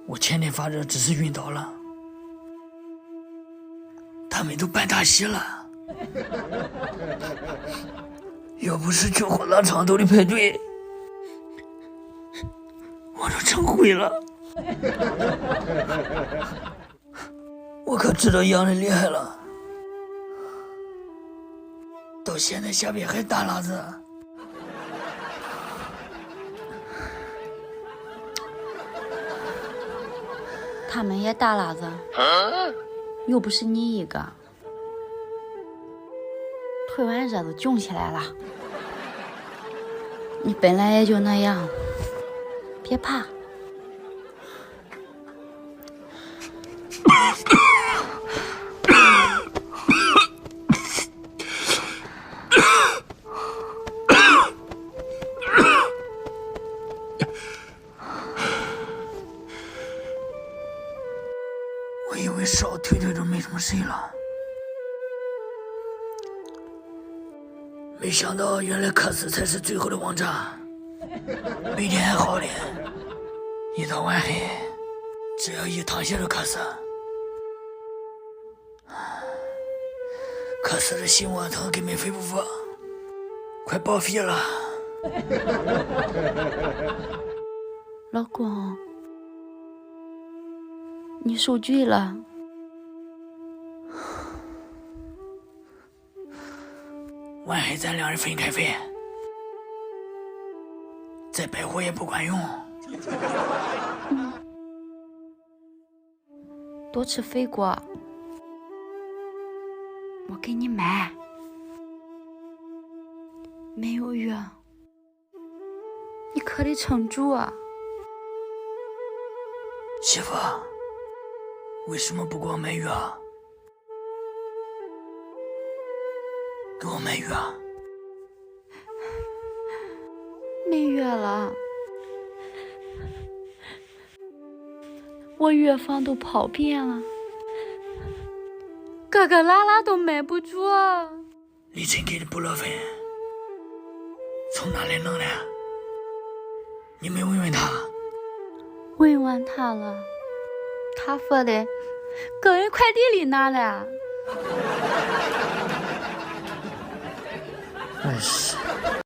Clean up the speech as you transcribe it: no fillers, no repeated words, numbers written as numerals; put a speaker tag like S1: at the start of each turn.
S1: 我前天发热只是晕倒了，他们都办大戏了。要不是去火葬场都得排队，我都成灰了。我可知道洋人厉害了，到现在下边还大喇子。
S2: 他们也大喇子，又不是你一个。腿完热都肿起来了，你本来也就那样，别怕。
S1: 我以为烧腿腿都没什么事了，没想到原来克斯才是最后的王炸。每天还好点，一到晚黑，只要一躺下就克斯。克斯的心窝疼根本肺不服，快报废了。
S2: 老公，你受罪了。
S1: 晚黑咱两人分开费，再白活也不管用。
S2: 多吃肥果，我给你买。没有药，你可得撑住啊！
S1: 媳妇，为什么不给我买药？给我买药。
S2: 没药了，我药房都跑遍了，哥哥拉拉都买不住。
S1: 李晨给的布洛芬从哪里弄的？你没问问他？
S2: 问完他了，他说的个人快递里拿了。
S1: 哎是。